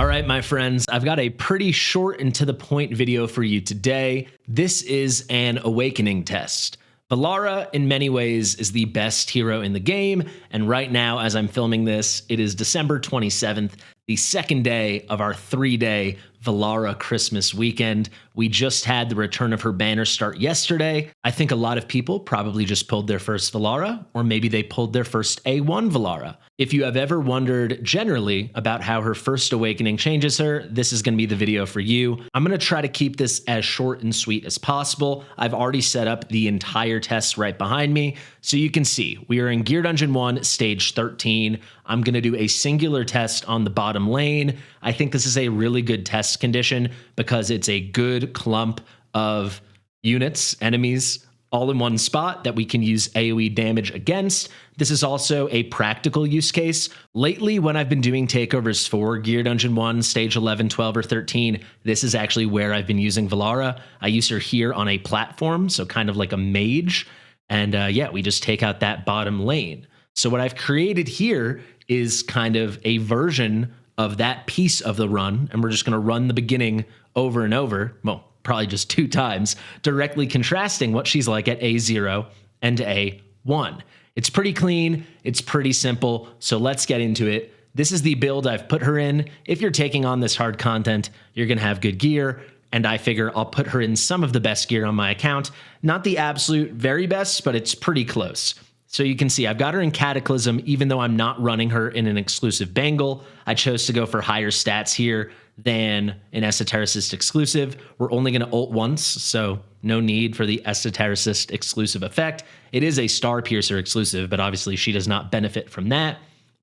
All right, my friends, I've got a pretty short and to the point video for you today. This is an awakening test. Valara, in many ways, is the best hero in the game, and right now, as I'm filming this, it is December 27th, the second day of our 3-day Valara Christmas weekend. We just had the return of her banner start yesterday. I think a lot of people probably just pulled their first Valara, or maybe they pulled their first A1 Valara. If you have ever wondered generally about how her first awakening changes her, this is going to be the video for you. I'm going to try to keep this as short and sweet as possible. I've already set up the entire test right behind me, so you can see we are in Gear Dungeon 1, Stage 13. I'm going to do a singular test on the bottom lane. I think this is a really good test condition because it's a good clump of units, enemies, all in one spot that we can use AoE damage against. This is also a practical use case. Lately, when I've been doing takeovers for Gear Dungeon 1, Stage 11, 12, or 13, this is actually where I've been using Valara. I use her here on a platform, so kind of like a mage. And yeah, we just take out that bottom lane. So what I've created here is kind of a version of that piece of the run, and we're just going to run the beginning over and over. Well, probably just 2 times, directly contrasting what she's like at A0 and A1. It's pretty clean, it's pretty simple, so let's get into it. This is the build I've put her in. If you're taking on this hard content, you're gonna have good gear, and I figure I'll put her in some of the best gear on my account. Not the absolute very best, but it's pretty close. So you can see I've got her in Cataclysm, even though I'm not running her in an exclusive bangle. I chose to go for higher stats here than an Esotericist exclusive. We're only going to ult once, so no need for the Esotericist exclusive effect. It is a Star Piercer exclusive, but obviously she does not benefit from that.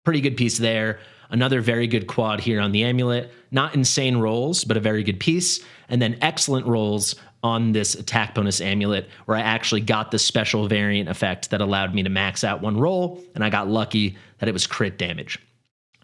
Pretty good piece there. Another very good quad here on the amulet. Not insane rolls, but a very good piece. And then excellent rolls on this attack bonus amulet, where I actually got the special variant effect that allowed me to max out one roll, and I got lucky that it was crit damage.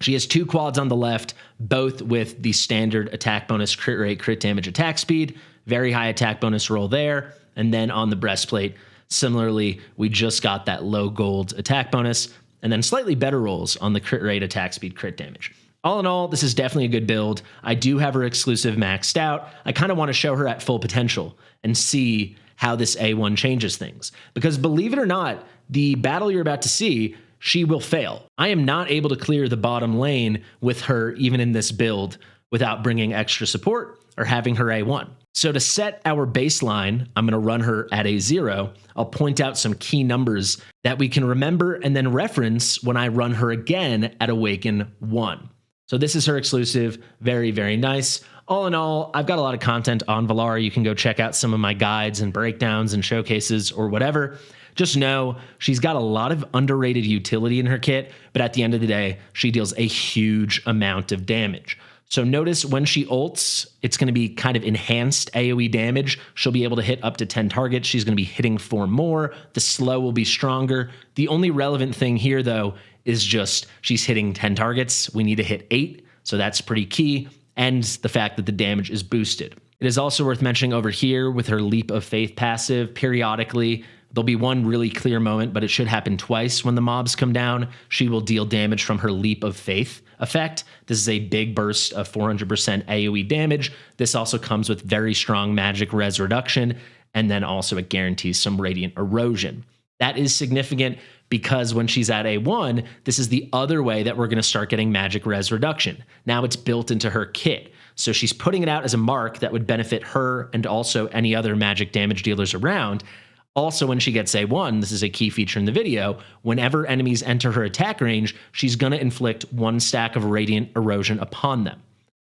She has 2 quads on the left, both with the standard attack bonus, crit rate, crit damage, attack speed. Very high attack bonus roll there. And then on the breastplate, similarly, we just got that low gold attack bonus, and then slightly better rolls on the crit rate, attack speed, crit damage. All in all, this is definitely a good build. I do have her exclusive maxed out. I kind of want to show her at full potential and see how this A1 changes things. Because believe it or not, the battle you're about to see, she will fail. I am not able to clear the bottom lane with her even in this build without bringing extra support or having her A1. So to set our baseline, I'm going to run her at A0. I'll point out some key numbers that we can remember and then reference when I run her again at Awaken 1. So this is her exclusive. Very, very nice. All in all, I've got a lot of content on Valara. You can go check out some of my guides and breakdowns and showcases or whatever. Just know she's got a lot of underrated utility in her kit, but at the end of the day, she deals a huge amount of damage. So notice when she ults, it's going to be kind of enhanced AoE damage. She'll be able to hit up to 10 targets. She's going to be hitting 4 more. The slow will be stronger. The only relevant thing here, though, is just she's hitting 10 targets. We need to hit 8, so that's pretty key, and the fact that the damage is boosted. It is also worth mentioning over here with her Leap of Faith passive, periodically, there'll be one really clear moment, but it should happen twice when the mobs come down. She will deal damage from her Leap of Faith effect. This is a big burst of 400% AoE damage. This also comes with very strong magic res reduction, and then also it guarantees some radiant erosion. That is significant because when she's at A1, this is the other way that we're going to start getting magic res reduction. Now it's built into her kit. So she's putting it out as a mark that would benefit her and also any other magic damage dealers around. Also, when she gets A1, this is a key feature in the video, whenever enemies enter her attack range, she's going to inflict 1 stack of radiant erosion upon them.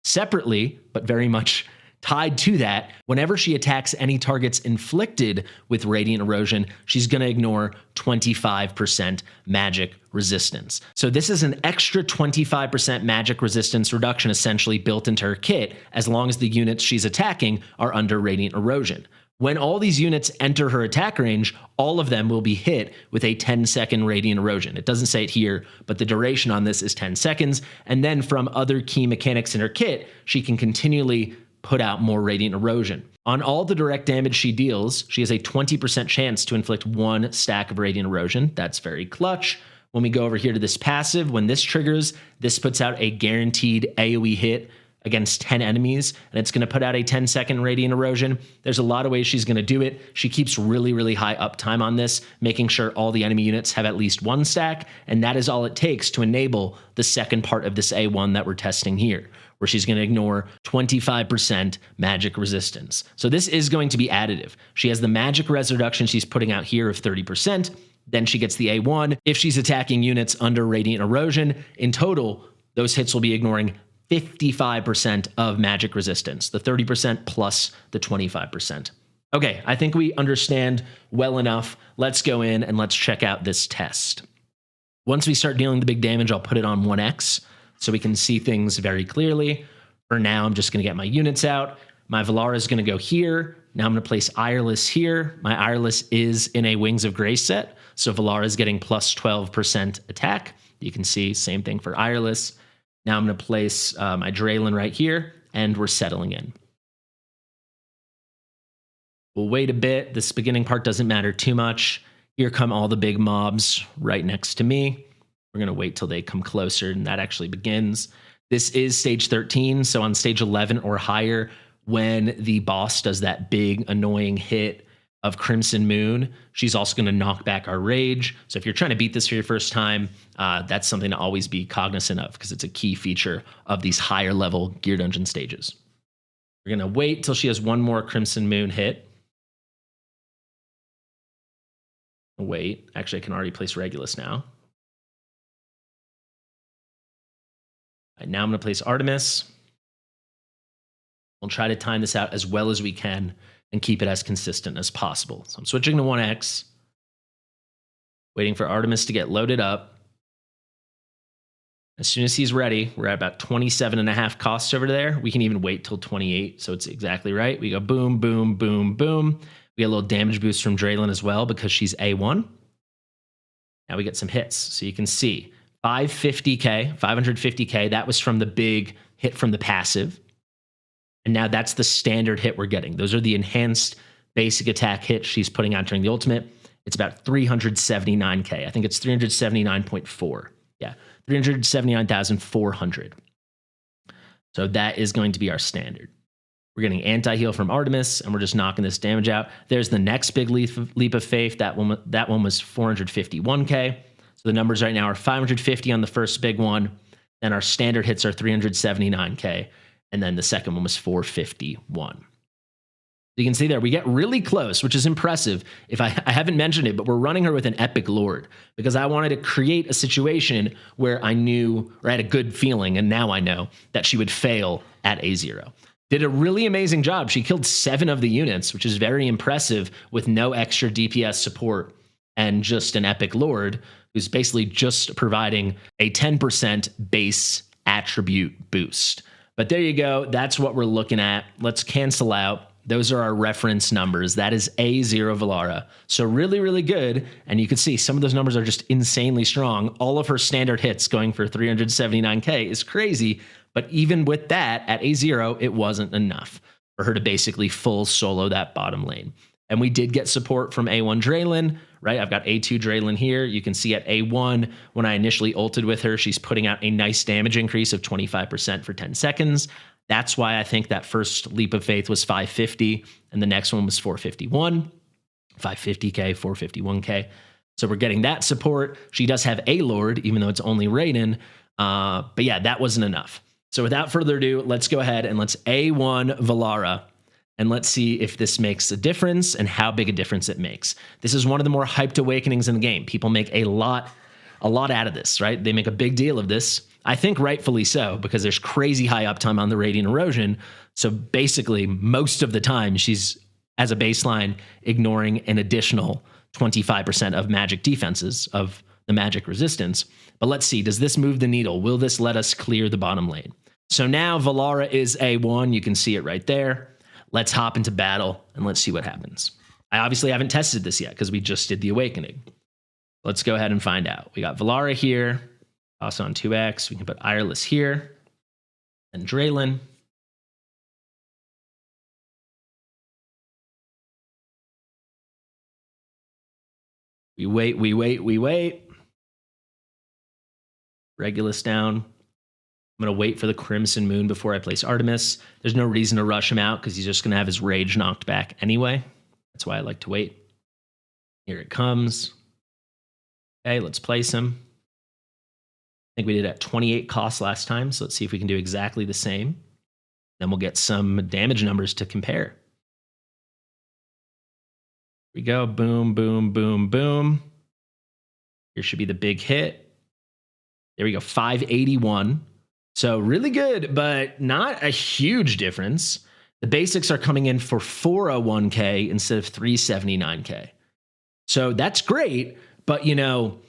Separately, but very much tied to that, whenever she attacks any targets inflicted with radiant erosion, she's going to ignore 25% magic resistance. So this is an extra 25% magic resistance reduction essentially built into her kit as long as the units she's attacking are under radiant erosion. When all these units enter her attack range, all of them will be hit with a 10-second radiant erosion. It doesn't say it here, but the duration on this is 10 seconds. And then from other key mechanics in her kit, she can continually put out more radiant erosion. On all the direct damage she deals, she has a 20% chance to inflict 1 stack of radiant erosion. That's very clutch. When we go over here to this passive, when this triggers, this puts out a guaranteed AoE hit against 10 enemies, and it's going to put out a 10-second radiant erosion. There's a lot of ways she's going to do it. She keeps really, really high uptime on this, making sure all the enemy units have at least one stack, and that is all it takes to enable the second part of this A1 that we're testing here, where she's going to ignore 25% magic resistance. So this is going to be additive. She has the magic res reduction she's putting out here of 30%. Then she gets the A1. If she's attacking units under radiant erosion, in total, those hits will be ignoring 55% of magic resistance, the 30% plus the 25%. Okay, I think we understand well enough. Let's go in and let's check out this test. Once we start dealing the big damage, I'll put it on 1x so we can see things very clearly. For now, I'm just going to get my units out. My Valara is going to go here. Now I'm going to place Ireless here. My Ireless is in a Wings of Grace set, so Valara is getting plus 12% attack. You can see same thing for Ireless. Now I'm going to place my Draylin right here, and we're settling in. We'll wait a bit. This beginning part doesn't matter too much. Here come all the big mobs right next to me. We're going to wait till they come closer, and that actually begins. This is stage 13, so on stage 11 or higher, when the boss does that big, annoying hit of Crimson Moon, she's also going to knock back our rage. So if you're trying to beat this for your first time, that's something to always be cognizant of because it's a key feature of these higher level Gear Dungeon stages. We're going to wait till she has one more Crimson Moon hit. Wait, actually I can already place Regulus now. Right, now I'm going to place Artemis. We'll try to time this out as well as we can and keep it as consistent as possible. So I'm switching to 1x, waiting for Artemis to get loaded up. As soon as he's ready, we're at about 27.5 costs over there. We can even wait till 28, so it's exactly right. We go boom, boom, boom, boom. We get a little damage boost from Draylin as well because she's A1. Now we get some hits. So you can see 550k, that was from the big hit from the passive. And now that's the standard hit we're getting. Those are the enhanced basic attack hits she's putting out during the ultimate. It's about 379k. I think it's 379.4. Yeah, 379,400. So that is going to be our standard. We're getting anti-heal from Artemis, and we're just knocking this damage out. There's the next big leap of faith. That one was 451k. So the numbers right now are 550 on the first big one. Then our standard hits are 379k. And then the second one was 451. You can see there, we get really close, which is impressive. If I haven't mentioned it, but we're running her with an Epic Lord because I wanted to create a situation where I knew, or I had a good feeling, and now I know, that she would fail at A0. Did a really amazing job. She killed 7 of the units, which is very impressive with no extra DPS support and just an Epic Lord who's basically just providing a 10% base attribute boost. But there you go. That's what we're looking at. Let's cancel out. Those are our reference numbers. That is A0 Valara. So really, really good. And you can see some of those numbers are just insanely strong. All of her standard hits going for 379k is crazy. But even with that, at A0, it wasn't enough for her to basically full solo that bottom lane. And we did get support from A1 Draylin, right? I've got A2 Draylin here. You can see at A1, when I initially ulted with her, she's putting out a nice damage increase of 25% for 10 seconds. That's why I think that first leap of faith was 550, and the next one was 451. 550k, 451k. So we're getting that support. She does have a Lord, even though it's only Raiden. But yeah, that wasn't enough. So without further ado, let's go ahead and let's A1 Valara. And let's see if this makes a difference and how big a difference it makes. This is one of the more hyped awakenings in the game. People make a lot out of this, right? They make a big deal of this. I think rightfully so, because there's crazy high uptime on the Radiant Erosion. So basically, most of the time, she's, as a baseline, ignoring an additional 25% of magic defenses, of the magic resistance. But let's see, does this move the needle? Will this let us clear the bottom lane? So now Valara is A1. You can see it right there. Let's hop into battle and let's see what happens. I obviously haven't tested this yet because we just did the awakening. Let's go ahead and find out. We got Valara here, also on 2x. We can put Ireless here and Draylin. We wait. Regulus down. I'm going to wait for the Crimson Moon before I place Artemis. There's no reason to rush him out because he's just going to have his rage knocked back anyway. That's why I like to wait. Here it comes. Okay, let's place him. I think we did at 28 cost last time, so let's see if we can do exactly the same. Then we'll get some damage numbers to compare. Here we go. Boom, boom, boom, boom. Here should be the big hit. There we go, 581. So really good, but not a huge difference. The basics are coming in for 401k instead of 379k. So that's great, but you know,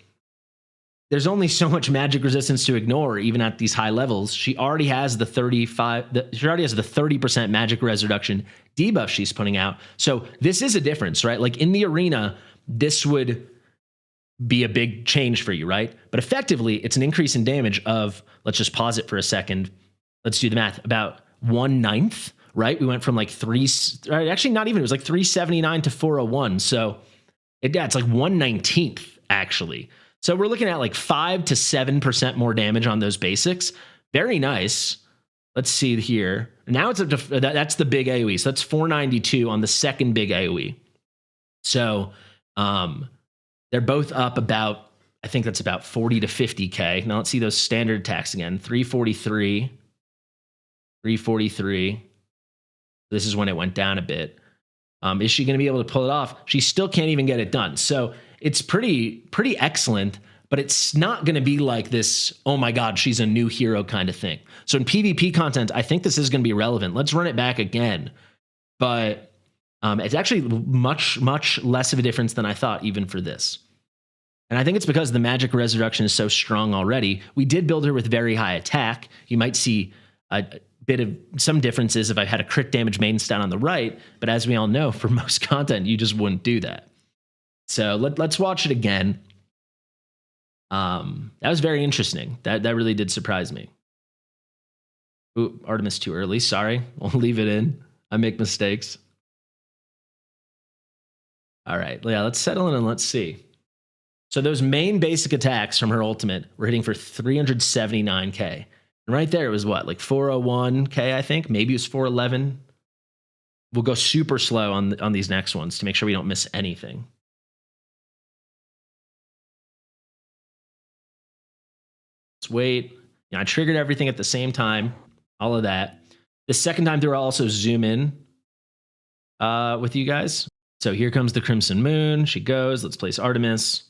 there's only so much magic resistance to ignore, even at these high levels. She already has the 30% magic res reduction debuff she's putting out. So this is a difference, right? Like in the arena, this would be a big change for you, right? But effectively, it's an increase in damage of, let's just pause it for a second. Let's do the math, about 1/9, right? We went from like actually not even, it was like 379 to 401. So it's like 1/19 actually. So we're looking at like 5 to 7% more damage on those basics. Very nice. Let's see here. Now it's up to, that's the big AoE. So that's 492 on the second big AoE. So, they're both up about, I think that's about 40 to 50k. Now let's see those standard attacks again. 343, 343. This is when it went down a bit. Is she going to be able to pull it off? She still can't even get it done. So it's pretty excellent, but it's not going to be like this, oh my God, she's a new hero kind of thing. So in PvP content, I think this is going to be relevant. Let's run it back again. But it's actually much less of a difference than I thought, even for this. And I think it's because the magic resurrection is so strong already. We did build her with very high attack. You might see a bit of some differences if I had a crit damage main stat on the right, but as we all know, for most content, you just wouldn't do that. So let's watch it again. That was very interesting. That really did surprise me. Ooh, Artemis too early. Sorry, I'll leave it in. I make mistakes. All right, yeah, let's settle in and let's see. So those main basic attacks from her ultimate were hitting for 379k. And right there, it was what, like 401k, I think? Maybe it was 411. We'll go super slow on these next ones to make sure we don't miss anything. Let's wait. You know, I triggered everything at the same time, all of that. The second time through, I'll also zoom in with you guys. So here comes the Crimson Moon. She goes. Let's place Artemis.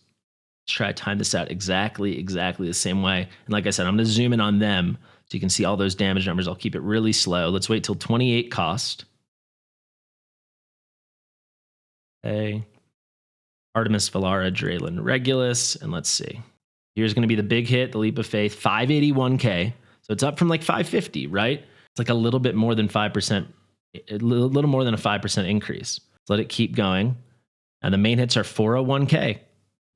Let's try to time this out exactly the same way. And like I said, I'm going to zoom in on them so you can see all those damage numbers. I'll keep it really slow. Let's wait till 28 cost. Okay. Artemis, Valara, Draylen, Regulus. And let's see. Here's going to be the big hit, the Leap of Faith, 581k. So it's up from like 550, right? It's like a little bit more than 5%, a little more than a 5% increase. Let it keep going. And the main hits are 401k,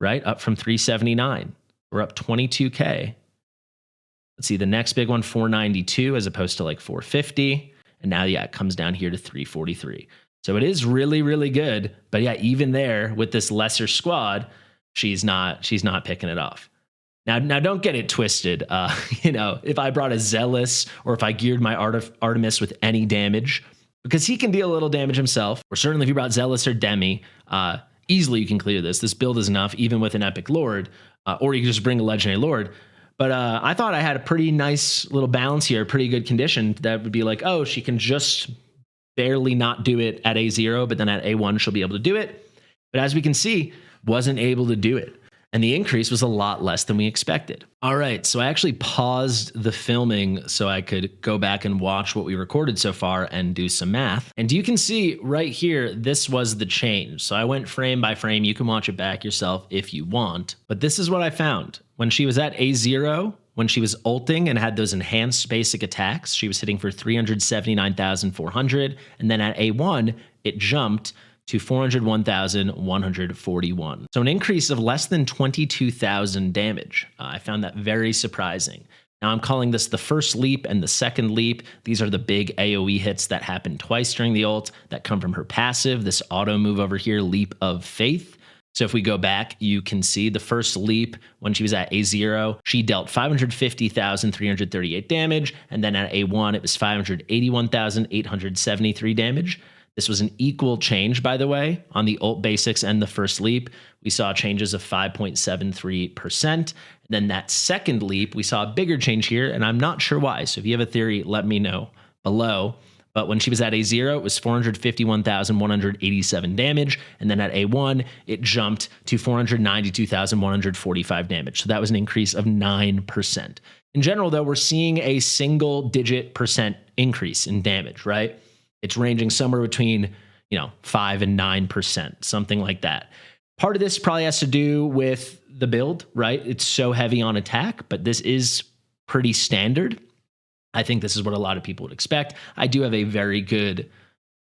right? Up from 379. We're up 22k. Let's see, the next big one, 492 as opposed to like 450. And now, yeah, it comes down here to 343. So it is really good. But yeah, even there with this lesser squad, she's not picking it off. Now don't get it twisted. You know, if I brought a Zealous or if I geared my Artemis with any damage, because he can deal a little damage himself, or certainly if you brought Zealous or Demi, easily you can clear this. This build is enough, even with an Epic Lord, or you can just bring a Legendary Lord. But I thought I had a pretty nice little balance here, pretty good condition that would be like, oh, she can just barely not do it at A0, but then at A1 she'll be able to do it. But as we can see, wasn't able to do it. And the increase was a lot less than we expected. All right, so I actually paused the filming so I could go back and watch what we recorded so far and do some math. And you can see right here, this was the change. So I went frame by frame. You can watch it back yourself if you want. But this is what I found. When she was at A0, when she was ulting and had those enhanced basic attacks, she was hitting for 379,400. And then at A1, it jumped to 401,141. So an increase of less than 22,000 damage. I found that very surprising. Now I'm calling this the first leap and the second leap. These are the big AoE hits that happen twice during the ult that come from her passive, this auto move over here, Leap of Faith. So if we go back, you can see the first leap when she was at A0, she dealt 550,338 damage. And then at A1, it was 581,873 damage. This was an equal change, by the way, on the ult basics and the first leap. We saw changes of 5.73%. And then that second leap, we saw a bigger change here, and I'm not sure why. So if you have a theory, let me know below. But when she was at A0, it was 451,187 damage. And then at A1, it jumped to 492,145 damage. So that was an increase of 9%. In general, though, we're seeing a single-digit percent increase in damage, right? It's ranging somewhere between, 5 and 9%, something like that. Part of this probably has to do with the build, right? It's so heavy on attack, but this is pretty standard. I think this is what a lot of people would expect. I do have a very good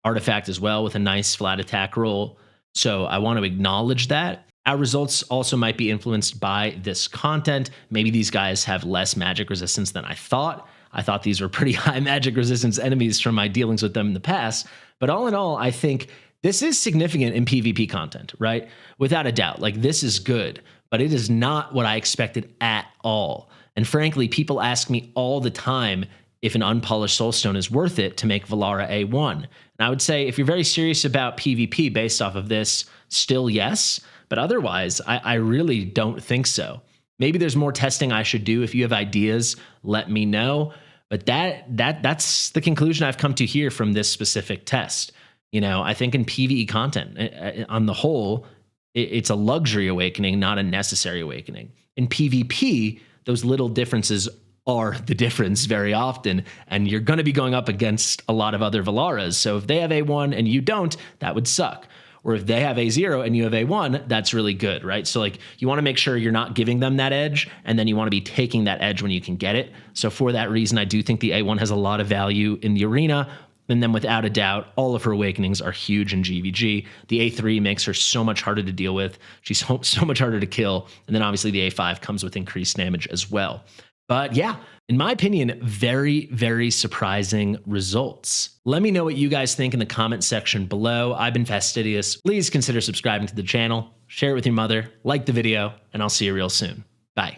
artifact as well with a nice flat attack roll, so I want to acknowledge that. Our results also might be influenced by this content. Maybe these guys have less magic resistance than I thought. I thought these were pretty high magic resistance enemies from my dealings with them in the past. But all in all, I think this is significant in PvP content, right? Without a doubt. Like, this is good, but it is not what I expected at all. And frankly, people ask me all the time if an unpolished soulstone is worth it to make Valara A1. And I would say if you're very serious about PvP based off of this, still yes. But otherwise, I really don't think so. Maybe there's more testing I should do. If you have ideas, let me know. But that's the conclusion I've come to here from this specific test. I think in PvE content, on the whole, it's a luxury awakening, not a necessary awakening. In PvP, those little differences are the difference very often, and you're going to be going up against a lot of other Valaras. So if they have A1 and you don't, that would suck. Or if they have A0 and you have A1, that's really good, right? So you want to make sure you're not giving them that edge, and then you want to be taking that edge when you can get it. So for that reason, I do think the A1 has a lot of value in the arena. And then without a doubt, all of her awakenings are huge in GVG. The A3 makes her so much harder to deal with. She's so much harder to kill. And then obviously the A5 comes with increased damage as well. But yeah, in my opinion, very, very surprising results. Let me know what you guys think in the comment section below. I've been Fastidious. Please consider subscribing to the channel, share it with your mother, like the video, and I'll see you real soon. Bye.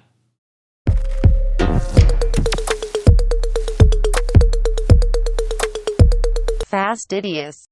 Fastidious.